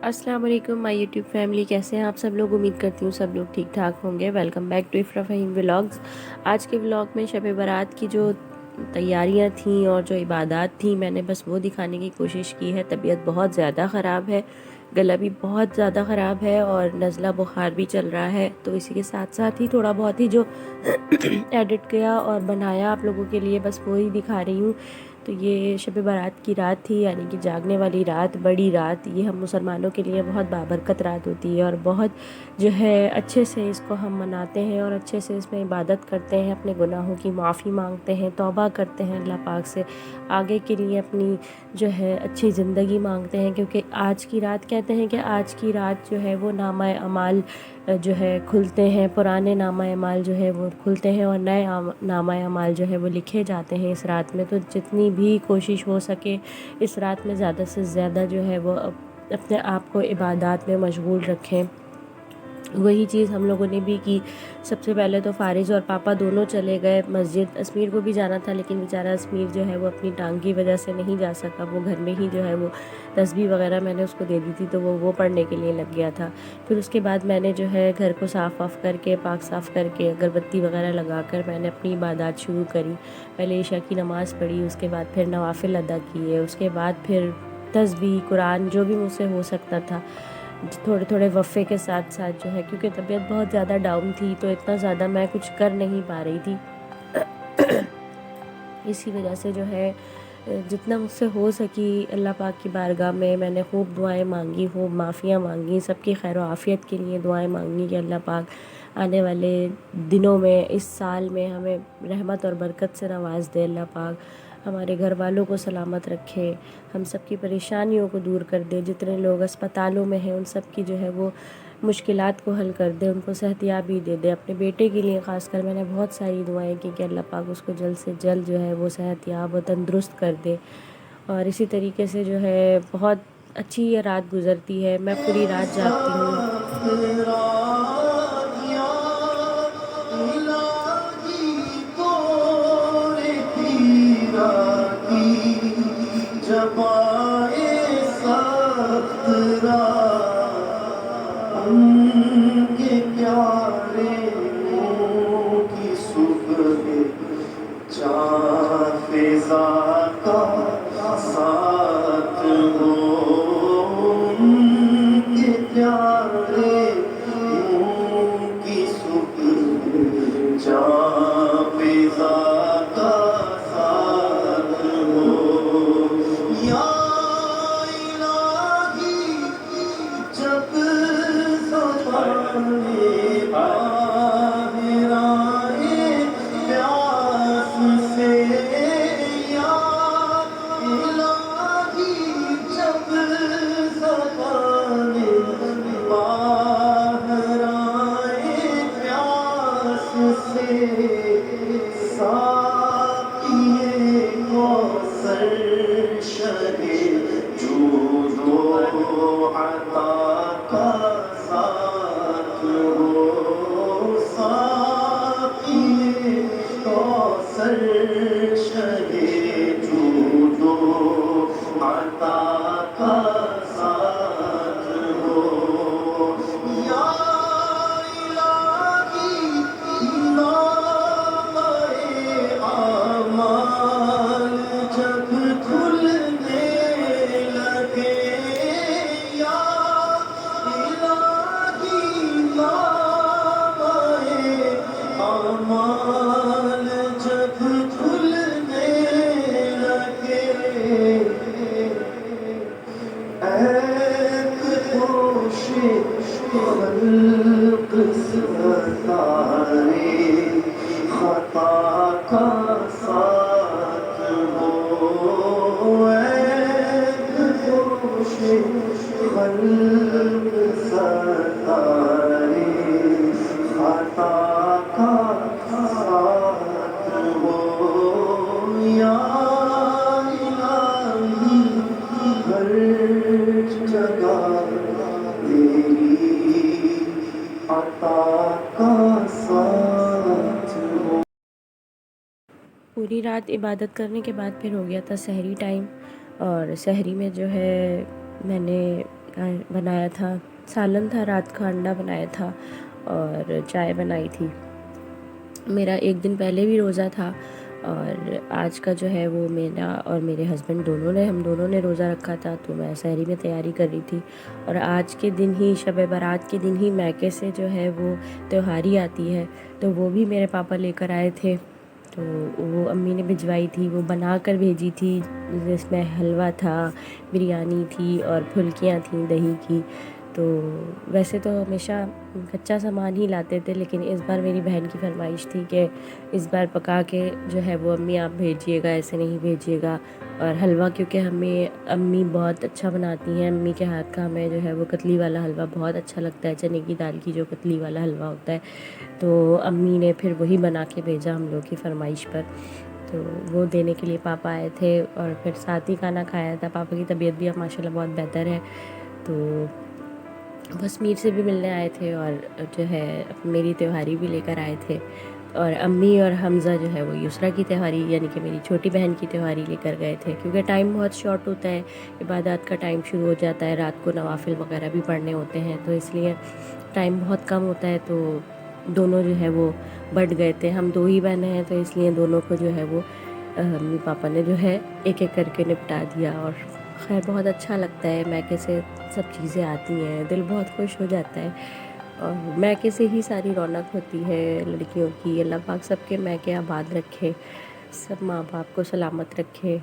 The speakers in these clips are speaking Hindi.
अस्सलाम वालेकुम माय यूट्यूब फैमिली, कैसे हैं आप सब लोग। उम्मीद करती हूँ सब लोग ठीक ठाक होंगे। Welcome back to Ifra Faheem vlogs. आज के व्लॉग में शब बारात की जो तैयारियां थी और जो इबादत थी, मैंने बस वो दिखाने की कोशिश की है। तबीयत बहुत ज़्यादा ख़राब है, गला भी बहुत ज़्यादा ख़राब है और नज़ला बुखार भी चल रहा है। तो इसी के साथ साथ ही थोड़ा बहुत ही जो एडिट किया और बनाया आप लोगों के लिए, बस वो ही दिखा रही हूँ। तो ये शब बारात की रात थी, यानी कि जागने वाली रात, बड़ी रात। ये हम मुसलमानों के लिए बहुत बाबरकत रात होती है और बहुत जो है अच्छे से इसको हम मनाते हैं और अच्छे से इसमें इबादत करते हैं, अपने गुनाहों की माफ़ी मांगते हैं, तौबा करते हैं अल्लाह पाक से, आगे के लिए अपनी जो है अच्छी ज़िंदगी मांगते हैं। क्योंकि आज की रात कहते हैं कि आज की रात जो है वो नामा अमाल जो है खुलते हैं, पुराने नामा अमाल जो है वो खुलते हैं और नए नामा अमाल जो है वो लिखे जाते हैं इस रात में। तो जितनी भी कोशिश हो सके इस रात में ज़्यादा से ज़्यादा जो है वो अपने आप को इबादत में मशगूल रखें। वही चीज़ हम लोगों ने भी की। सबसे पहले तो फ़ारिज़ और पापा दोनों चले गए मस्जिद। अस्मीर को भी जाना था, लेकिन बेचारा अस्मीर जो है वो अपनी टांग की वजह से नहीं जा सका। वो घर में ही जो है वो तस्बीह वगैरह मैंने उसको दे दी थी, तो वो पढ़ने के लिए लग गया था। फिर उसके बाद मैंने जो है घर को साफ़ वाफ़ करके, पाक साफ़ करके, अगरबत्ती वगैरह लगा कर मैंने अपनी इबादत शुरू करी। पहले ईशा की नमाज़ पढ़ी, उसके बाद फिर नवाफिल अदा किए, उसके बाद फिर तस्बीह, कुरान, जो भी मुझसे हो सकता था थोड़े थोड़े वफ़े के साथ साथ जो है, क्योंकि तबीयत बहुत ज़्यादा डाउन थी तो इतना ज़्यादा मैं कुछ कर नहीं पा रही थी। इसी वजह से जो है जितना मुझसे हो सकी अल्लाह पाक की बारगाह में मैंने खूब दुआएं मांगी, खूब माफ़ियाँ मांगी, सबकी खैर आफ़ियत के लिए दुआएं मांगी कि अल्लाह पाक आने वाले दिनों में, इस साल में हमें रहमत और बरकत से नवाज़ दे। अल्लाह पाक हमारे घर वालों को सलामत रखे, हम सब की परेशानियों को दूर कर दे। जितने लोग अस्पतालों में हैं उन सब की जो है वो मुश्किलात को हल कर दे, उनको सेहतियाबी दे दे। अपने बेटे के लिए ख़ासकर मैंने बहुत सारी दुआएं की कि अल्लाह पाक उसको जल्द से जल्द जो है वो सेहतियाब और तंदुरुस्त कर दे। और इसी तरीके से जो है बहुत अच्छी ये रात गुज़रती है। मैं पूरी रात जागती हूँ। जब आए सख्त उनके प्यारे मुँह की सुबह चाँद फ़िज़ा का साथ हो, उनके प्यारे मुँह की सुबह चाँद फ़िज़ा का साथ हो। या इलाही जब ज़बाने बाहर आए प्यास से, या इलाही जब ज़बाने बाहर आए प्यास से, साक़िए कौसर शरे जूद व अता का साथ हो, साक़िए कौसर शरे जूद व अता का साथ हो। या इलाही नामाए आमाल जब खुलने लगे, या इलाही नामाए आमाल जब खुलने लगे, ऐक पोशे खल्क़ सतारे खता का साथ हो, ऐक पोशे खल्क़ सतारे खता का साथ हो। या इलाही हर जगह तेरी अता का साथ हो। पूरी रात इबादत करने के बाद फिर हो गया था सहरी टाइम। और सहरी में जो है मैंने का बनाया था, सालन था, रात का अंडा बनाया था और चाय बनाई थी। मेरा एक दिन पहले भी रोज़ा था और आज का जो है वो मेरा और मेरे हस्बैंड हम दोनों ने रोज़ा रखा था, तो मैं सहरी में तैयारी कर रही थी। और आज के दिन ही, शब बारात के दिन ही मैके से जो है वो त्योहारी आती है, तो वो भी मेरे पापा लेकर आए थे। तो वो अम्मी ने भिजवाई थी, वो बना कर भेजी थी, जिसमें हलवा था, बिरयानी थी और फुल्कियाँ थीं दही की। तो वैसे तो हमेशा कच्चा सामान ही लाते थे, लेकिन इस बार मेरी बहन की फरमाइश थी कि इस बार पका के जो है वो अम्मी आप भेजिएगा, ऐसे नहीं भेजिएगा। और हलवा, क्योंकि हमें अम्मी बहुत अच्छा बनाती हैं, अम्मी के हाथ का हमें जो है वो कतली वाला हलवा बहुत अच्छा लगता है, चने की दाल की जो कतली वाला हलवा होता है। तो अम्मी ने फिर वही बना के भेजा हम लोग की फरमाइश पर। तो वो देने के लिए पापा आए थे और फिर साथ ही खाना खाया था। पापा की तबीयत भी अब माशाल्लाह बहुत बेहतर है, तो बस मीर से भी मिलने आए थे और जो है मेरी त्योहारी भी लेकर आए थे। और अम्मी और हमज़ा जो है वो युसरा की त्योहारी, यानी कि मेरी छोटी बहन की त्योहारी लेकर गए थे, क्योंकि टाइम बहुत शॉर्ट होता है, इबादत का टाइम शुरू हो जाता है, रात को नवाफिल वगैरह भी पढ़ने होते हैं, तो इसलिए टाइम बहुत कम होता है। तो दोनों जो है वो बढ़ गए थे, हम दो ही बहनें हैं, तो इसलिए दोनों को जो है वो मम्मी पापा ने जो है एक एक करके निपटा दिया। और खैर बहुत अच्छा लगता है, मैके से सब चीज़ें आती हैं, दिल बहुत खुश हो जाता है। और मैके से ही सारी रौनक होती है लड़कियों की। अल्लाह पाक सबके मैके आबाद रखे, सब माँ बाप को सलामत रखे।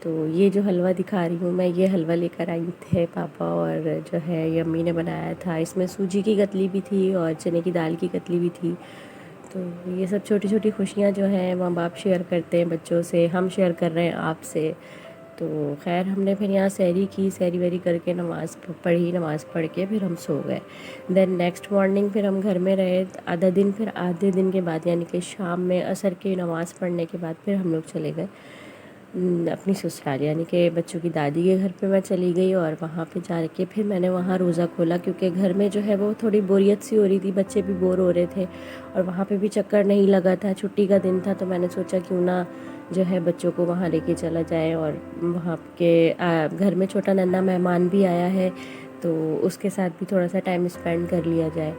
तो ये जो हलवा दिखा रही हूँ मैं, ये हलवा लेकर आई थे पापा, और जो है ये अम्मी ने बनाया था। इसमें सूजी की कतली भी थी और चने की दाल की कतली भी थी। तो ये सब छोटी छोटी खुशियाँ जो हैं माँ बाप शेयर करते हैं बच्चों से, हम शेयर कर रहे हैं आपसे। तो खैर हमने फिर यहाँ सहरी की, सहरी वहरी करके नमाज़ पढ़ी, नमाज़ पढ़ के फिर हम सो गए। देन नेक्स्ट मॉर्निंग फिर हम घर में रहे आधा दिन, फिर आधे दिन के बाद यानी कि शाम में असर की नमाज़ पढ़ने के बाद फिर हम लोग चले गए अपनी ससुराल, यानी कि बच्चों की दादी के घर पे मैं चली गई। और वहाँ पे जा के फिर मैंने वहाँ रोज़ा खोला, क्योंकि घर में जो है वो थोड़ी बोरियत सी हो रही थी, बच्चे भी बोर हो रहे थे और वहाँ पे भी चक्कर नहीं लगा था, छुट्टी का दिन था। तो मैंने सोचा क्यों ना जो है बच्चों को वहाँ लेके चला जाए। और वहाँ के घर में छोटा नन्हा मेहमान भी आया है, तो उसके साथ भी थोड़ा सा टाइम स्पेंड कर लिया जाए,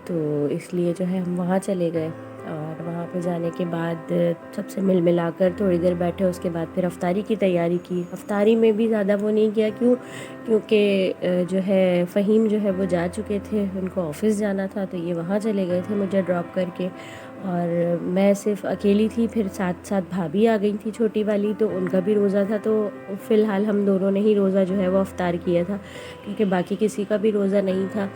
तो इसलिए जो है हम वहाँ चले गए। और वहाँ पे जाने के बाद सबसे मिल मिलाकर थोड़ी देर बैठे, उसके बाद फिर अफ्तारी की तैयारी की। अफ्तारी में भी ज़्यादा वो नहीं किया, क्योंकि जो है फ़हीम जो है वो जा चुके थे, उनको ऑफ़िस जाना था, तो ये वहाँ चले गए थे मुझे ड्रॉप करके। और मैं सिर्फ अकेली थी, फिर साथ साथ भाभी आ गई थी छोटी वाली, तो उनका भी रोज़ा था। तो फ़िलहाल हम दोनों ने ही रोज़ा जो है वो अफ्तार किया था, क्योंकि बाकी किसी का भी रोज़ा नहीं था।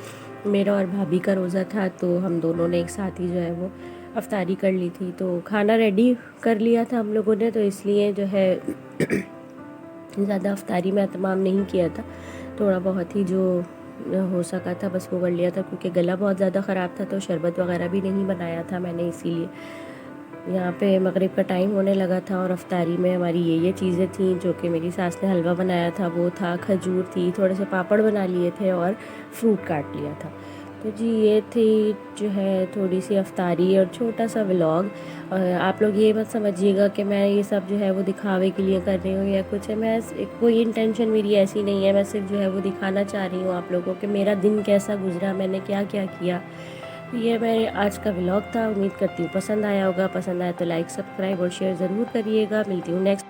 मेरा और भाभी का रोज़ा था, तो हम दोनों ने एक साथ ही जो है वो अफ्तारी कर ली थी। तो खाना रेडी कर लिया था हम लोगों ने, तो इसलिए जो है ज़्यादा अफ्तारी में एहतमाम नहीं किया था, थोड़ा बहुत ही जो हो सका था बस वो कर लिया था, क्योंकि गला बहुत ज़्यादा ख़राब था, तो शरबत वगैरह भी नहीं बनाया था मैंने। इसीलिए यहाँ पे मगरिब का टाइम होने लगा था और अफ्तारी में हमारी ये चीज़ें थी, जो कि मेरी सास ने हलवा बनाया था वो था, खजूर थी, थोड़े से पापड़ बना लिए थे और फ्रूट काट लिया था। तो जी ये थी जो है थोड़ी सी अफ्तारी और छोटा सा व्लॉग। आप लोग ये मत समझिएगा कि मैं ये सब जो है वो दिखावे के लिए कर रही हूँ या कुछ है, मैं कोई इंटेंशन मेरी ऐसी नहीं है, मैं सिर्फ जो है वो दिखाना चाह रही हूँ आप लोगों को कि मेरा दिन कैसा गुजरा, मैंने क्या क्या किया। ये मेरे आज का व्लॉग था, उम्मीद करती हूँ पसंद आया होगा। पसंद आया तो लाइक, सब्सक्राइब और शेयर ज़रूर करिएगा। मिलती हूँ नेक्स्ट